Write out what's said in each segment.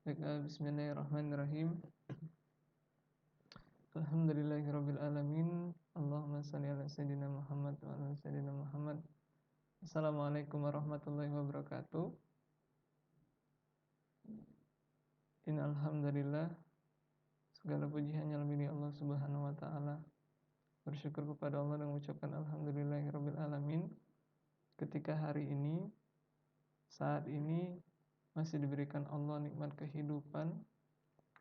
Bismillahirrahmanirrahim. Alhamdulillahirabbil alamin. Allahumma shalli ala sayidina Muhammad wa ala sayidina Muhammad. Assalamualaikum warahmatullahi wabarakatuh. Innal hamdalillah, segala puji hanya milik Allah Subhanahu wa taala. Bersyukur kepada Allah dan mengucapkan alhamdulillahirabbil alamin. Ketika hari ini, saat ini masih diberikan Allah nikmat kehidupan,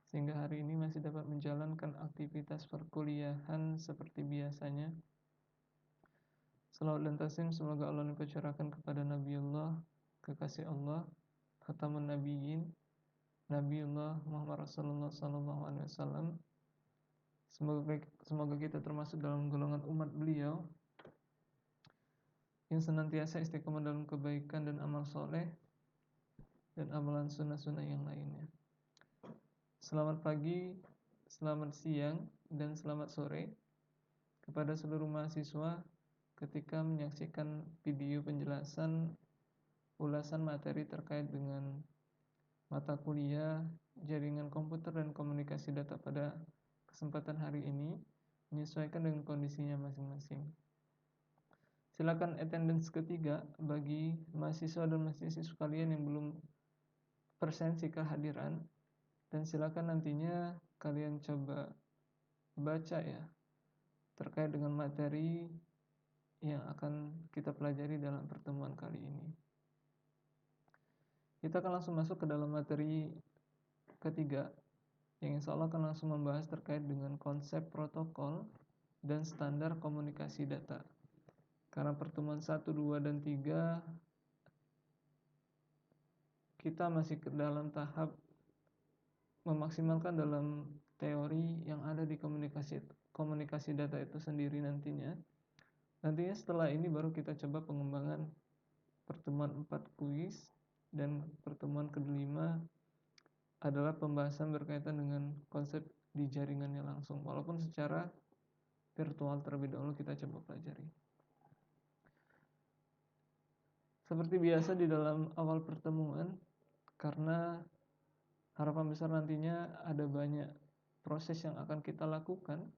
sehingga hari ini masih dapat menjalankan aktivitas perkuliahan seperti biasanya. Salawat dan taslim semoga Allah limpahkan kepada Nabiullah, kekasih Allah, khatamun nabiyyin, Nabiullah Muhammad Rasulullah sallallahu alaihi wasallam. Semoga kita termasuk dalam golongan umat beliau yang senantiasa istiqomah dalam kebaikan dan amal soleh dan amalan sunnah-sunnah yang lainnya. Selamat pagi, selamat siang, dan selamat sore kepada seluruh mahasiswa ketika menyaksikan video penjelasan ulasan materi terkait dengan mata kuliah jaringan komputer dan komunikasi data pada kesempatan hari ini, menyesuaikan dengan kondisinya masing-masing. Silakan attendance ketiga bagi mahasiswa dan mahasiswi sekalian yang belum presensi kehadiran. Dan silakan nantinya kalian coba baca ya terkait dengan materi yang akan kita pelajari dalam pertemuan kali ini. Kita akan langsung masuk ke dalam materi ketiga yang insya Allah akan langsung membahas terkait dengan konsep protokol dan standar komunikasi data. Karena pertemuan 1, 2, dan 3 kita masih ke dalam tahap memaksimalkan dalam teori yang ada di komunikasi data itu sendiri nantinya. Nantinya setelah ini baru kita coba pengembangan pertemuan 4 kuis, dan pertemuan ke-5 adalah pembahasan berkaitan dengan konsep di jaringannya langsung, walaupun secara virtual terlebih dahulu kita coba pelajari. Seperti biasa di dalam awal pertemuan, karena harapan besar nantinya ada banyak proses yang akan kita lakukan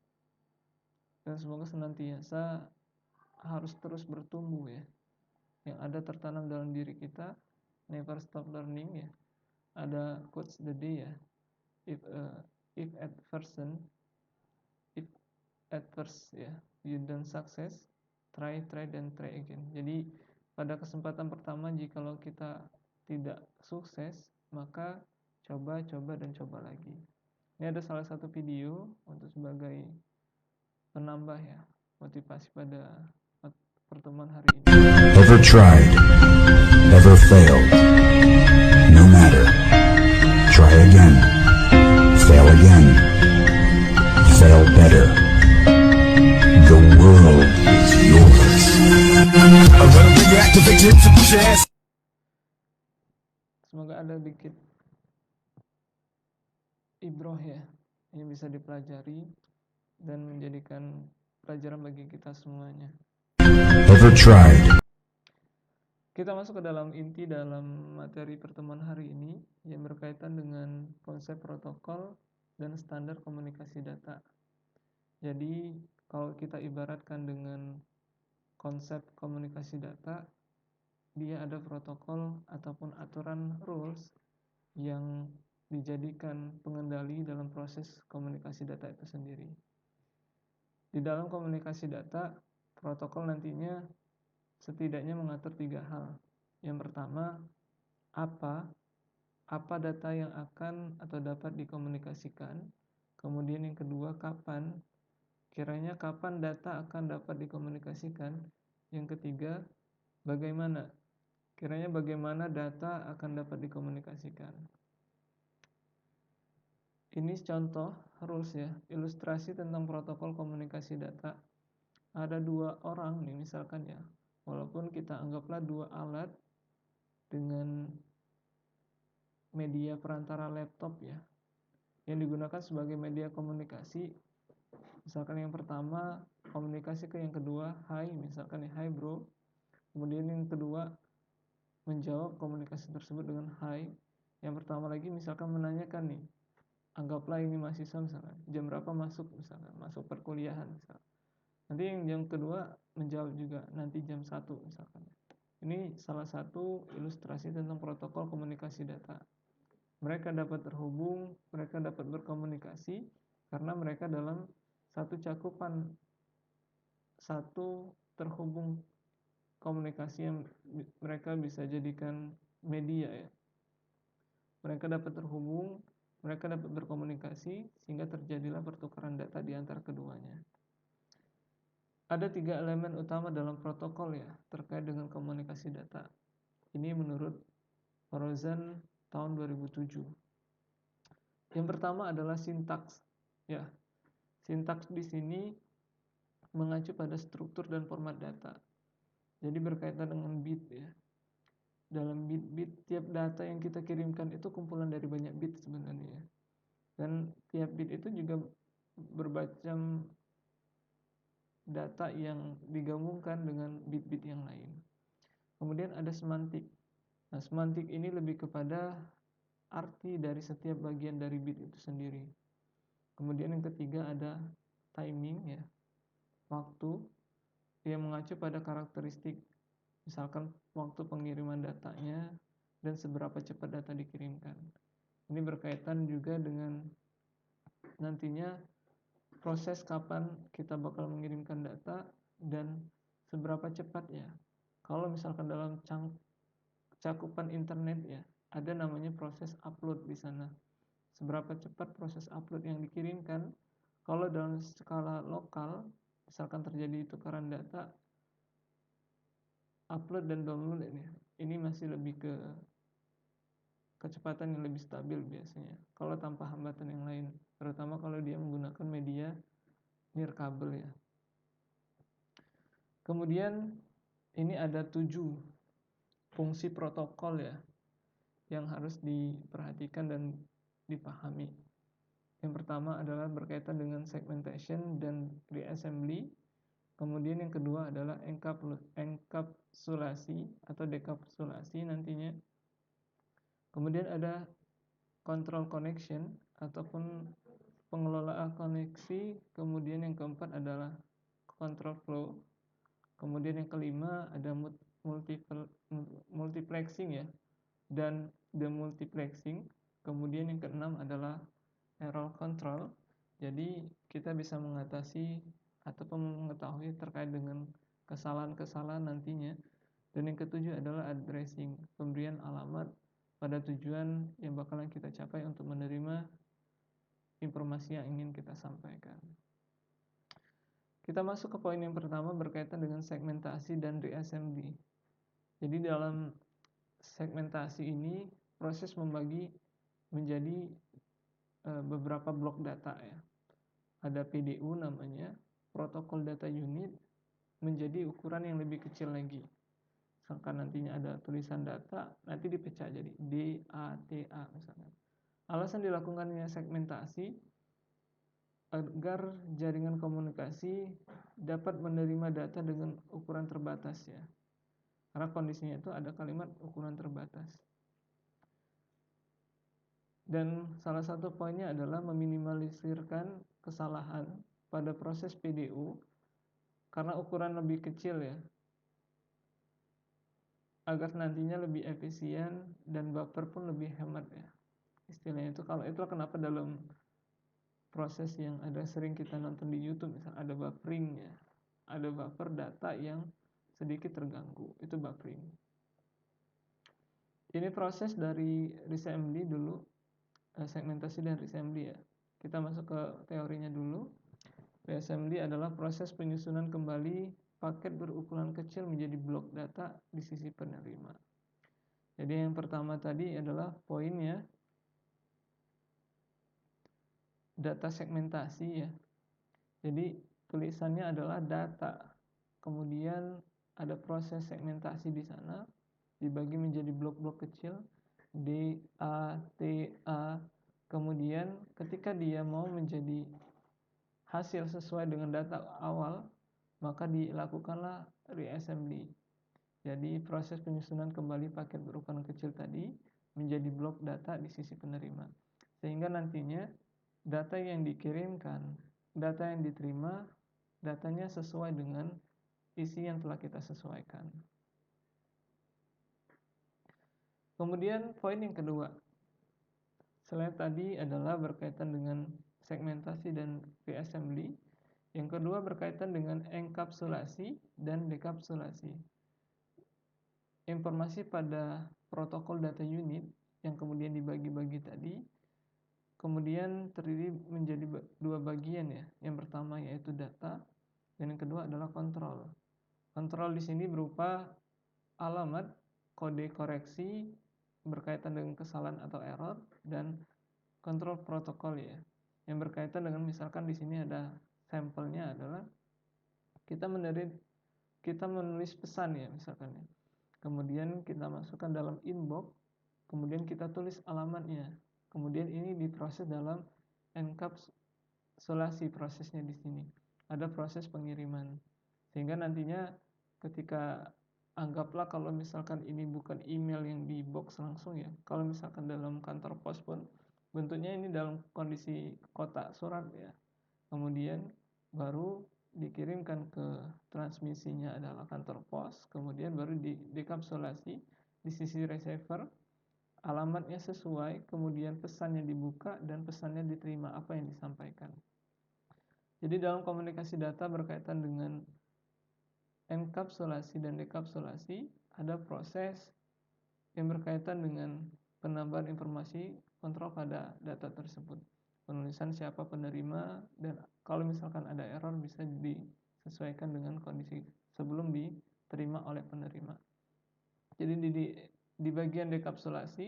dan semoga senantiasa harus terus bertumbuh ya. Yang ada tertanam dalam diri kita, never stop learning ya. Ada quotes the day ya. If at first ya you don't success, try then try again. Jadi pada kesempatan pertama jikalau kita tidak sukses, maka coba dan coba lagi. Ini ada salah satu video untuk sebagai penambah ya motivasi pada pertemuan hari ini. Ever tried, ever failed, no matter. Try again, fail better. The world is yours. Semoga ada dikit ibroh ya yang bisa dipelajari dan menjadikan pelajaran bagi kita semuanya. Ever tried. Kita masuk ke dalam inti dalam materi pertemuan hari ini yang berkaitan dengan konsep protokol dan standar komunikasi data. Jadi kalau kita ibaratkan dengan konsep komunikasi data, dia ada protokol ataupun aturan rules yang dijadikan pengendali dalam proses komunikasi data itu sendiri. Di dalam komunikasi data, protokol nantinya setidaknya mengatur 3 hal. Yang pertama, apa data yang akan atau dapat dikomunikasikan. Kemudian yang kedua, kapan data akan dapat dikomunikasikan. Yang ketiga, bagaimana data akan dapat dikomunikasikan. Ini contoh rules ya, ilustrasi tentang protokol komunikasi data. Ada 2 orang nih misalkan ya, walaupun kita anggaplah 2 alat dengan media perantara laptop ya, yang digunakan sebagai media komunikasi. Misalkan yang pertama komunikasi ke yang kedua, hi misalkan ya, hi bro. Kemudian yang kedua menjawab komunikasi tersebut dengan hi. Yang pertama lagi misalkan menanyakan nih, anggaplah ini mahasiswa misalkan, jam berapa masuk misalkan, masuk perkuliahan misalkan. Nanti yang kedua menjawab juga nanti jam 1 misalkan. Ini salah satu ilustrasi tentang protokol komunikasi data. Mereka dapat terhubung, mereka dapat berkomunikasi karena mereka dalam satu cakupan, satu terhubung komunikasi yang mereka bisa jadikan media ya. Mereka dapat terhubung, mereka dapat berkomunikasi sehingga terjadilah pertukaran data di antara keduanya. Ada 3 elemen utama dalam protokol ya terkait dengan komunikasi data. Ini menurut Rosen tahun 2007. Yang pertama adalah sintaks. Ya, sintaks di sini mengacu pada struktur dan format data. Jadi berkaitan dengan bit ya. Dalam bit-bit tiap data yang kita kirimkan itu kumpulan dari banyak bit sebenarnya. Dan tiap bit itu juga bermacam data yang digabungkan dengan bit-bit yang lain. Kemudian ada semantik. Nah, semantik ini lebih kepada arti dari setiap bagian dari bit itu sendiri. Kemudian yang ketiga ada timing ya, waktu, yang mengacu pada karakteristik, misalkan waktu pengiriman datanya dan seberapa cepat data dikirimkan. Ini berkaitan juga dengan nantinya proses kapan kita bakal mengirimkan data dan seberapa cepatnya. Kalau misalkan dalam cakupan internet ya, ada namanya proses upload di sana. Seberapa cepat proses upload yang dikirimkan. Kalau dalam skala lokal, misalkan terjadi tukaran data, upload dan download ini masih lebih ke kecepatan yang lebih stabil biasanya. Kalau tanpa hambatan yang lain, terutama kalau dia menggunakan media nirkabel ya. Kemudian ini ada 7 fungsi protokol ya yang harus diperhatikan dan dipahami. Yang pertama adalah berkaitan dengan segmentation dan reassembly. Kemudian yang kedua adalah enkapsulasi atau dekapsulasi nantinya. Kemudian ada control connection ataupun pengelolaan koneksi. Kemudian yang keempat adalah control flow. Kemudian yang kelima ada multiplexing ya dan demultiplexing. Kemudian yang keenam adalah error control. Jadi kita bisa mengatasi ataupun mengetahui terkait dengan kesalahan-kesalahan nantinya. Dan yang ketujuh adalah addressing, pemberian alamat pada tujuan yang bakalan kita capai untuk menerima informasi yang ingin kita sampaikan. Kita masuk ke poin yang pertama berkaitan dengan segmentasi dan reassembly. Jadi dalam segmentasi ini proses membagi menjadi beberapa blok data ya. Ada PDU namanya, protokol data unit, menjadi ukuran yang lebih kecil lagi. Misalkan nantinya ada tulisan data, nanti dipecah jadi DATA misalnya. Alasan dilakukannya segmentasi agar jaringan komunikasi dapat menerima data dengan ukuran terbatas ya. Karena kondisinya itu ada kalimat ukuran terbatas. Dan salah satu poinnya adalah meminimalisirkan kesalahan pada proses PDU karena ukuran lebih kecil ya, agar nantinya lebih efisien dan buffer pun lebih hemat ya. Istilahnya itu, kalau itulah kenapa dalam proses yang ada sering kita nonton di YouTube misalnya ada buffering ya, ada buffer data yang sedikit terganggu, itu buffering. Ini proses dari reassembly dulu, segmentasi dan reassembly ya. Kita masuk ke teorinya dulu. Reassembly adalah proses penyusunan kembali paket berukuran kecil menjadi blok data di sisi penerima. Jadi yang pertama tadi adalah poinnya data segmentasi ya. Jadi tulisannya adalah data. Kemudian ada proses segmentasi di sana, dibagi menjadi blok-blok kecil D, A, T, A. Kemudian ketika dia mau menjadi hasil sesuai dengan data awal, maka dilakukanlah reassembly. Jadi proses penyusunan kembali paket berukuran kecil tadi menjadi blok data di sisi penerima, sehingga nantinya data yang dikirimkan, data yang diterima, datanya sesuai dengan isi yang telah kita sesuaikan. Kemudian poin yang kedua, selain tadi adalah berkaitan dengan segmentasi dan reassembly, yang kedua berkaitan dengan enkapsulasi dan dekapsulasi. Informasi pada protokol data unit yang kemudian dibagi-bagi tadi, kemudian terdiri menjadi dua bagian ya. Yang pertama yaitu data, dan yang kedua adalah kontrol. Kontrol di sini berupa alamat, kode koreksi berkaitan dengan kesalahan atau error, dan kontrol protokol ya, yang berkaitan dengan misalkan di sini ada sampelnya adalah kita menulis pesan ya misalkan ya. Kemudian kita masukkan dalam inbox, kemudian kita tulis alamatnya. Kemudian ini diproses dalam enkapsulasi prosesnya di sini. Ada proses pengiriman. Sehingga nantinya ketika anggaplah kalau misalkan ini bukan email yang di box langsung ya. Kalau misalkan dalam kantor pos pun bentuknya ini dalam kondisi kotak surat ya. Kemudian baru dikirimkan ke transmisinya adalah kantor pos, kemudian baru dekapsulasi di sisi receiver, alamatnya sesuai, kemudian pesannya dibuka dan pesannya diterima apa yang disampaikan. Jadi dalam komunikasi data berkaitan dengan enkapsulasi dan dekapsulasi, ada proses yang berkaitan dengan penambahan informasi kontrol pada data tersebut. Penulisan siapa penerima, dan kalau misalkan ada error bisa disesuaikan dengan kondisi sebelum diterima oleh penerima. Jadi di bagian dekapsulasi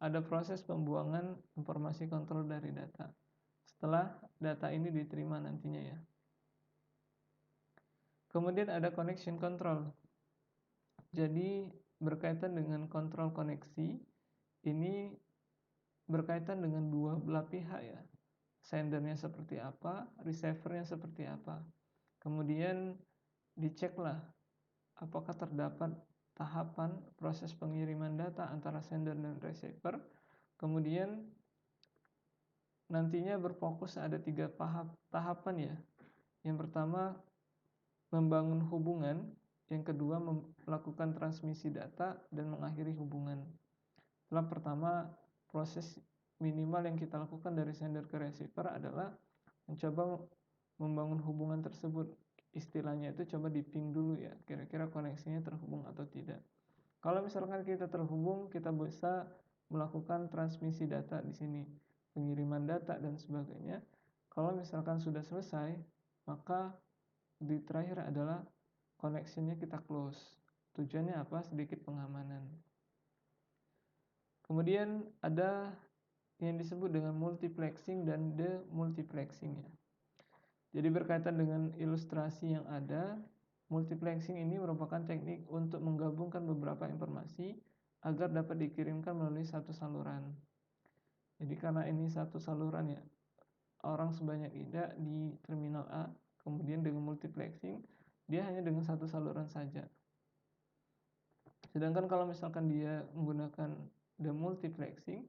ada proses pembuangan informasi kontrol dari data setelah data ini diterima nantinya ya. Kemudian ada connection control. Jadi berkaitan dengan kontrol koneksi, ini berkaitan dengan dua belah pihak ya. Sendernya seperti apa, receivernya seperti apa. Kemudian diceklah apakah terdapat tahapan proses pengiriman data antara sender dan receiver. Kemudian nantinya berfokus ada 3 tahapan ya. Yang pertama membangun hubungan, yang kedua melakukan transmisi data, dan mengakhiri hubungan. Setelah pertama, proses minimal yang kita lakukan dari sender ke receiver adalah mencoba membangun hubungan tersebut. Istilahnya itu coba di-ping dulu ya, kira-kira koneksinya terhubung atau tidak. Kalau misalkan kita terhubung, kita bisa melakukan transmisi data di sini, pengiriman data dan sebagainya. Kalau misalkan sudah selesai, maka di terakhir adalah connectionnya kita close. Tujuannya apa? Sedikit pengamanan. Kemudian ada yang disebut dengan multiplexing dan demultiplexing ya. Jadi berkaitan dengan ilustrasi yang ada, multiplexing ini merupakan teknik untuk menggabungkan beberapa informasi agar dapat dikirimkan melalui satu saluran. Jadi karena ini satu saluran ya, orang sebanyak tidak di terminal A, kemudian dengan multiplexing, dia hanya dengan satu saluran saja. Sedangkan kalau misalkan dia menggunakan demultiplexing,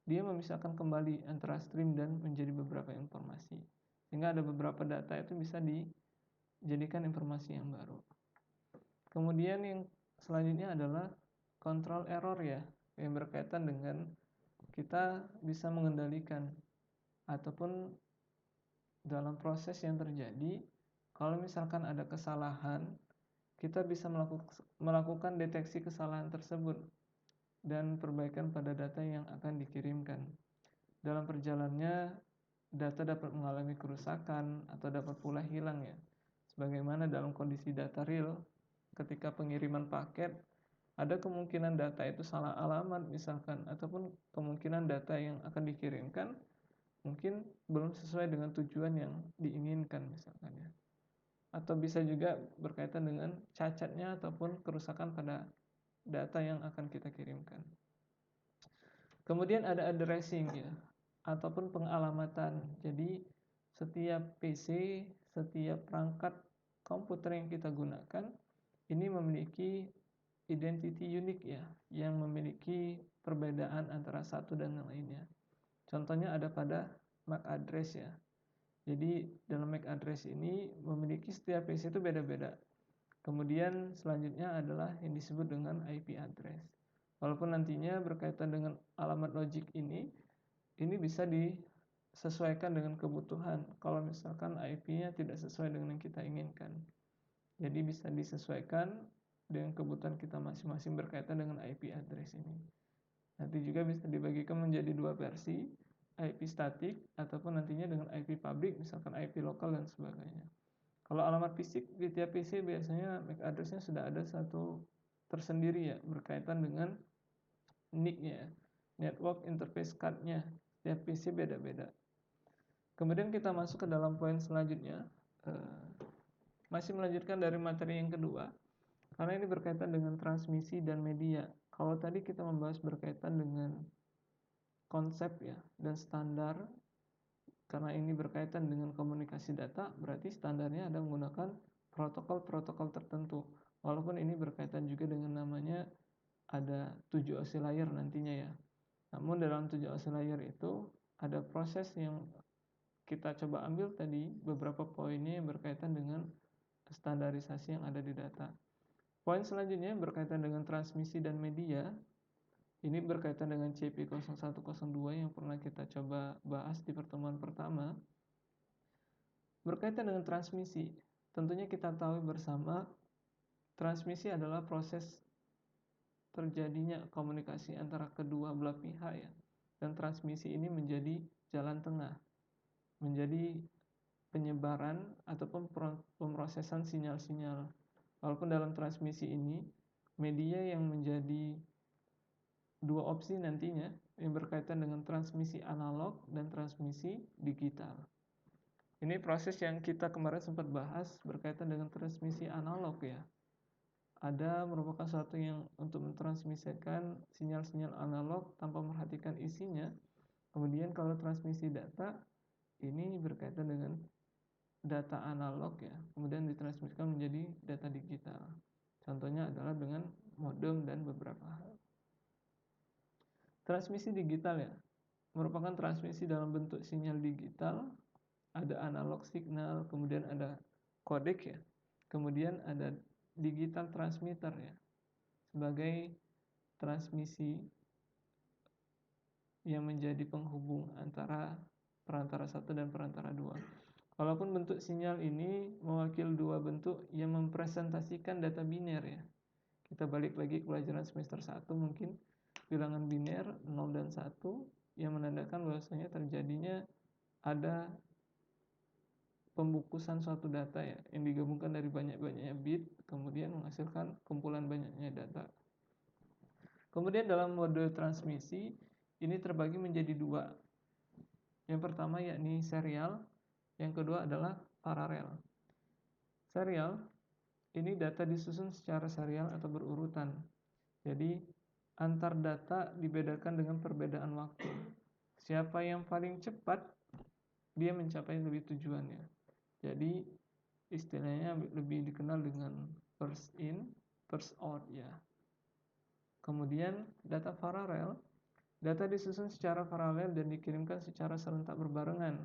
dia memisahkan kembali antara stream dan menjadi beberapa informasi. Sehingga ada beberapa data itu bisa dijadikan informasi yang baru. Kemudian yang selanjutnya adalah control error ya, yang berkaitan dengan kita bisa mengendalikan ataupun dalam proses yang terjadi, kalau misalkan ada kesalahan, kita bisa melakukan deteksi kesalahan tersebut dan perbaikan pada data yang akan dikirimkan. Dalam perjalanannya, data dapat mengalami kerusakan atau dapat pula hilang ya. Sebagaimana dalam kondisi data real, ketika pengiriman paket, ada kemungkinan data itu salah alamat misalkan, ataupun kemungkinan data yang akan dikirimkan mungkin belum sesuai dengan tujuan yang diinginkan misalkan ya. Atau bisa juga berkaitan dengan cacatnya ataupun kerusakan pada data yang akan kita kirimkan. Kemudian ada addressing ya, ataupun pengalamatan. Jadi setiap PC, setiap perangkat komputer yang kita gunakan ini memiliki identity unik ya, yang memiliki perbedaan antara satu dan yang lainnya. Contohnya ada pada MAC address ya. Jadi dalam MAC address ini memiliki setiap PC itu beda-beda. Kemudian selanjutnya adalah yang disebut dengan IP address. Walaupun nantinya berkaitan dengan alamat logik ini bisa disesuaikan dengan kebutuhan. Kalau misalkan IP-nya tidak sesuai dengan yang kita inginkan. Jadi bisa disesuaikan dengan kebutuhan kita masing-masing berkaitan dengan IP address ini. Nanti juga bisa dibagikan menjadi dua versi, IP statik ataupun nantinya dengan IP public, misalkan IP lokal dan sebagainya. Kalau alamat fisik di tiap PC biasanya MAC address-nya sudah ada satu tersendiri ya, berkaitan dengan NIC-nya, Network Interface Card-nya. Tiap PC beda-beda. Kemudian kita masuk ke dalam poin selanjutnya, masih melanjutkan dari materi yang kedua, karena ini berkaitan dengan transmisi dan media. Kalau tadi kita membahas berkaitan dengan konsep ya dan standar, karena ini berkaitan dengan komunikasi data, berarti standarnya ada menggunakan protokol-protokol tertentu. Walaupun ini berkaitan juga dengan namanya ada 7 OSI layer nantinya ya. Namun dalam 7 OSI layer itu ada proses yang kita coba ambil tadi, beberapa poinnya yang berkaitan dengan standarisasi yang ada di data. Poin selanjutnya berkaitan dengan transmisi dan media. Ini berkaitan dengan CP0102 yang pernah kita coba bahas di pertemuan pertama. Berkaitan dengan transmisi, tentunya kita tahu bersama, transmisi adalah proses terjadinya komunikasi antara kedua belah pihak ya. Dan transmisi ini menjadi jalan tengah, menjadi penyebaran ataupun pemrosesan sinyal-sinyal. Walaupun dalam transmisi ini, media yang menjadi dua opsi nantinya yang berkaitan dengan transmisi analog dan transmisi digital. Ini proses yang kita kemarin sempat bahas berkaitan dengan transmisi analog ya. Ada merupakan suatu yang untuk mentransmisikan sinyal-sinyal analog tanpa memperhatikan isinya. Kemudian kalau transmisi data, ini berkaitan dengan data analog ya, kemudian ditransmisikan menjadi data digital. Contohnya adalah dengan modem dan beberapa hal. Transmisi digital ya, merupakan transmisi dalam bentuk sinyal digital, ada analog signal, kemudian ada kodek ya, kemudian ada digital transmitter ya, sebagai transmisi yang menjadi penghubung antara perantara satu dan perantara dua. Walaupun bentuk sinyal ini mewakili dua bentuk yang mempresentasikan data biner ya. Kita balik lagi ke pelajaran semester 1 mungkin, bilangan biner 0 dan 1 yang menandakan bahwasanya terjadinya ada pembukusan suatu data ya, yang digabungkan dari banyak-banyaknya bit, kemudian menghasilkan kumpulan banyaknya data. Kemudian dalam mode transmisi, ini terbagi menjadi dua. Yang pertama yakni serial, yang kedua adalah paralel. Serial, ini data disusun secara serial atau berurutan. Jadi antar data dibedakan dengan perbedaan waktu. Siapa yang paling cepat, dia mencapai lebih tujuannya. Jadi istilahnya lebih dikenal dengan first in, first out ya. Kemudian data paralel, data disusun secara paralel dan dikirimkan secara serentak berbarengan.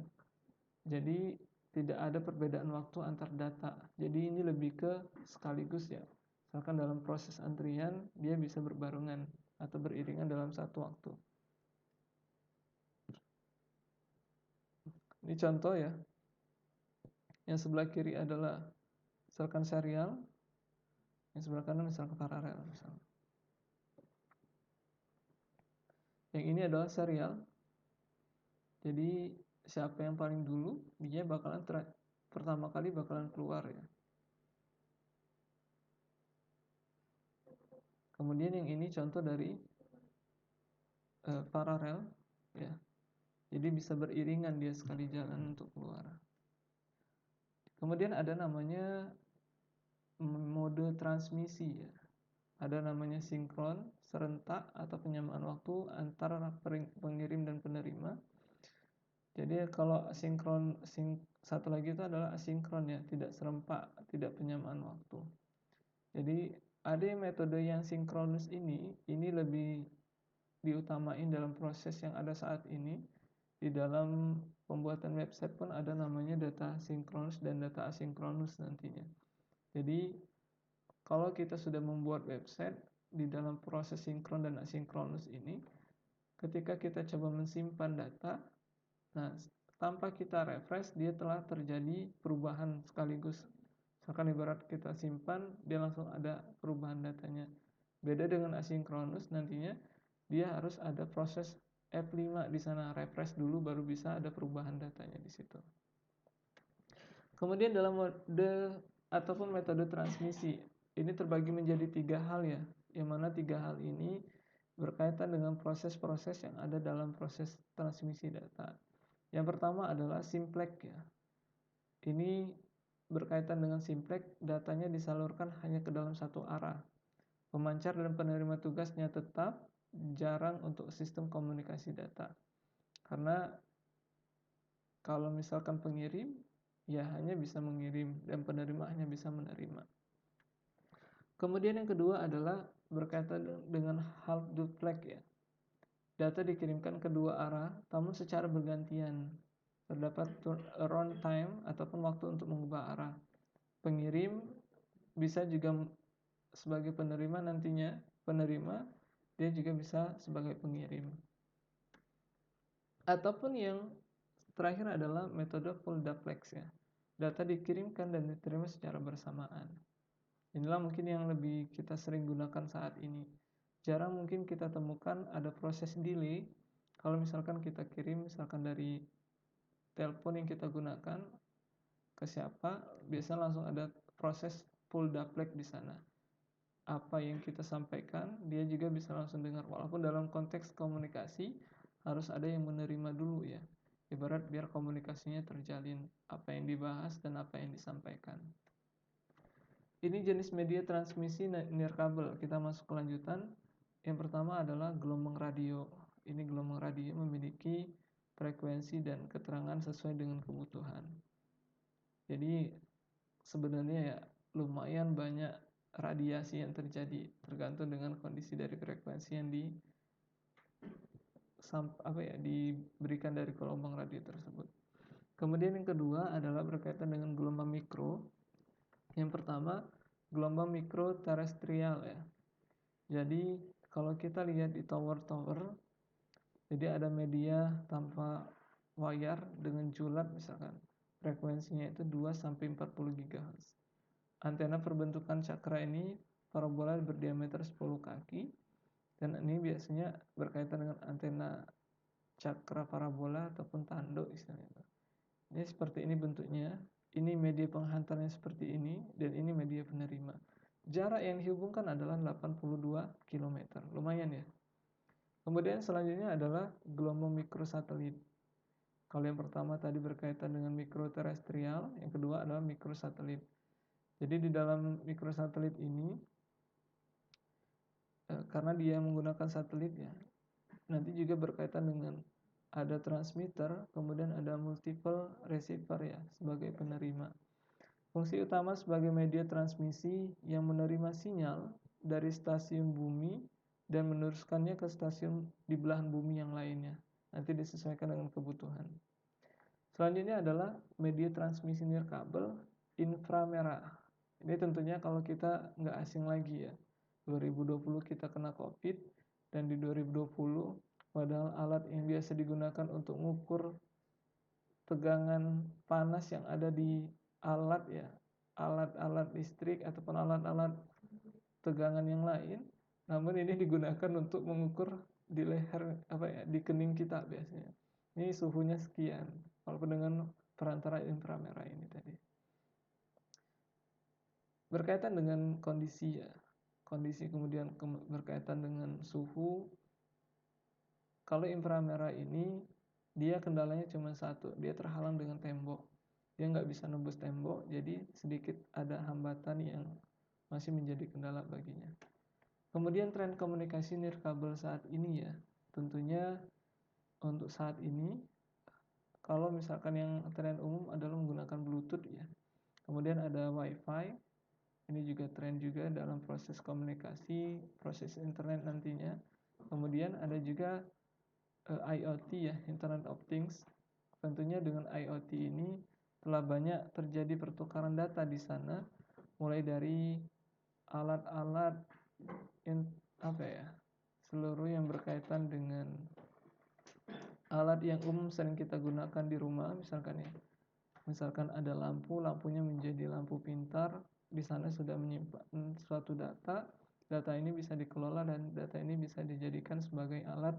Jadi tidak ada perbedaan waktu antar data. Jadi ini lebih ke sekaligus ya. Misalkan dalam proses antrian dia bisa berbarengan atau beriringan dalam satu waktu. Ini contoh ya. Yang sebelah kiri adalah misalkan serial, yang sebelah kanan misalkan paralel misalkan. Yang ini adalah serial. Jadi siapa yang paling dulu, dia bakalan pertama kali bakalan keluar ya. Kemudian yang ini contoh dari paralel ya. Jadi bisa beriringan dia sekali jalan untuk keluar. Kemudian ada namanya mode transmisi ya. Ada namanya sinkron, serentak atau penyamaan waktu antara pengirim dan penerima. Jadi kalau sinkron, satu lagi itu adalah asinkron ya, tidak serempak, tidak penyamaan waktu. Jadi ada metode yang sinkronus ini lebih diutamain dalam proses yang ada saat ini. Di dalam pembuatan website pun ada namanya data sinkronus dan data asinkronus nantinya. Jadi kalau kita sudah membuat website di dalam proses sinkron dan asinkronus ini, ketika kita coba mensimpan data, nah tanpa kita refresh dia telah terjadi perubahan sekaligus. Misalkan ibarat kita simpan, dia langsung ada perubahan datanya. Beda dengan asinkronus, nantinya dia harus ada proses F5 di sana, refresh dulu baru bisa ada perubahan datanya di situ. Kemudian dalam mode ataupun metode transmisi, ini terbagi menjadi 3 hal ya, yang mana 3 hal ini berkaitan dengan proses-proses yang ada dalam proses transmisi data. Yang pertama adalah simplex ya. Ini berkaitan dengan simplex, datanya disalurkan hanya ke dalam satu arah. Pemancar dan penerima tugasnya tetap, jarang untuk sistem komunikasi data. Karena kalau misalkan pengirim, ya hanya bisa mengirim dan penerima hanya bisa menerima. Kemudian yang kedua adalah berkaitan dengan half duplex ya. Data dikirimkan kedua arah, namun secara bergantian. Terdapat runtime ataupun waktu untuk mengubah arah. Pengirim bisa juga sebagai penerima nantinya, penerima dia juga bisa sebagai pengirim. Ataupun yang terakhir adalah metode full duplex ya. Data dikirimkan dan diterima secara bersamaan. Inilah mungkin yang lebih kita sering gunakan saat ini. Jarang mungkin kita temukan ada proses delay. Kalau misalkan kita kirim misalkan dari telepon yang kita gunakan ke siapa, biasa langsung ada proses full duplex di sana. Apa yang kita sampaikan, dia juga bisa langsung dengar. Walaupun dalam konteks komunikasi harus ada yang menerima dulu ya. Ibarat biar komunikasinya terjalin, apa yang dibahas dan apa yang disampaikan. Ini jenis media transmisi nirkabel. Kita masuk ke lanjutan. Yang pertama adalah gelombang radio. Ini gelombang radio memiliki frekuensi dan keterangan sesuai dengan kebutuhan. Jadi sebenarnya ya lumayan banyak radiasi yang terjadi tergantung dengan kondisi dari frekuensi yang diberikan dari gelombang radio tersebut. Kemudian yang kedua adalah berkaitan dengan gelombang mikro. Yang pertama, gelombang mikro terestrial ya. Jadi kalau kita lihat di tower-tower, jadi ada media tanpa wire dengan julat misalkan. Frekuensinya itu 2-40 GHz. Antena perbentukan cakra ini parabola berdiameter 10 kaki. Dan ini biasanya berkaitan dengan antena cakra parabola ataupun tanduk istilahnya. Ini seperti ini bentuknya. Ini media penghantarnya seperti ini dan ini media penerima. Jarak yang dihubungkan adalah 82 km. Lumayan ya. Kemudian selanjutnya adalah gelombang mikrosatelit. Kalau yang pertama tadi berkaitan dengan mikroterestrial, yang kedua adalah mikrosatelit. Jadi di dalam mikrosatelit ini karena dia menggunakan satelit ya, nanti juga berkaitan dengan ada transmitter, kemudian ada multiple receiver ya sebagai penerima. Fungsi utama sebagai media transmisi yang menerima sinyal dari stasiun bumi dan meneruskannya ke stasiun di belahan bumi yang lainnya. Nanti disesuaikan dengan kebutuhan. Selanjutnya adalah media transmisi nirkabel inframerah. Ini tentunya kalau kita nggak asing lagi ya. 2020 kita kena COVID dan di 2020 padahal alat yang biasa digunakan untuk mengukur tegangan panas yang ada di alat ya, alat-alat listrik ataupun alat-alat tegangan yang lain, namun ini digunakan untuk mengukur di leher di kening kita biasanya. Ini suhunya sekian, walaupun dengan perantara inframerah ini tadi. Berkaitan dengan kondisi ya. Kondisi kemudian berkaitan dengan suhu. Kalau inframerah ini dia kendalanya cuma satu, dia terhalang dengan tembok. Dia nggak bisa nembus tembok, jadi sedikit ada hambatan yang masih menjadi kendala baginya. Kemudian tren komunikasi nirkabel saat ini ya, tentunya untuk saat ini kalau misalkan yang tren umum adalah menggunakan Bluetooth ya. Kemudian ada Wi-Fi. Ini juga tren juga dalam proses komunikasi, proses internet nantinya. Kemudian ada juga IoT ya, Internet of Things. Tentunya dengan IoT ini telah banyak terjadi pertukaran data di sana, mulai dari alat-alat seluruh yang berkaitan dengan alat yang umum sering kita gunakan di rumah, misalkan ada lampu, lampunya menjadi lampu pintar. Di sana sudah menyimpan suatu data. Data ini bisa dikelola dan data ini bisa dijadikan sebagai alat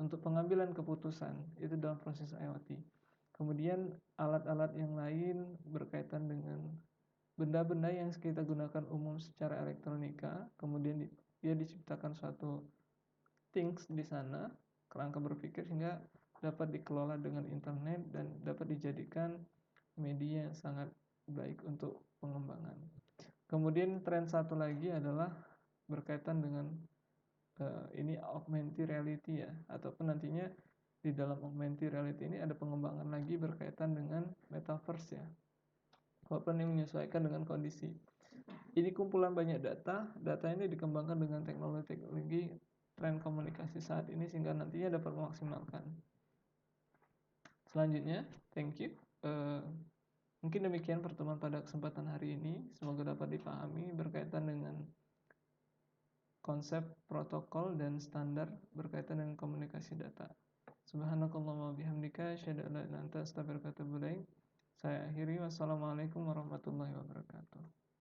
untuk pengambilan keputusan. Itu dalam proses IoT. Kemudian alat-alat yang lain berkaitan dengan benda-benda yang kita gunakan umum secara elektronika. Kemudian dia diciptakan suatu things di sana, kerangka berpikir, sehingga dapat dikelola dengan internet dan dapat dijadikan media yang sangat baik untuk pengembangan. Kemudian tren satu lagi adalah berkaitan dengan ini augmented reality ya, ataupun nantinya di dalam augmented reality ini ada pengembangan lagi berkaitan dengan metaverse ya, walaupun ini menyesuaikan dengan kondisi. Ini kumpulan banyak data ini dikembangkan dengan teknologi tren komunikasi saat ini sehingga nantinya dapat memaksimalkan. Selanjutnya, thank you. Mungkin demikian pertemuan pada kesempatan hari ini. Semoga dapat dipahami berkaitan dengan konsep protokol dan standar berkaitan dengan komunikasi data. Subhanakallahumma bihamdika asyhadu an la ilaha illa anta astaghfiruka wa atubu ilaik. Saya akhiri, wassalamualaikum warahmatullahi wabarakatuh.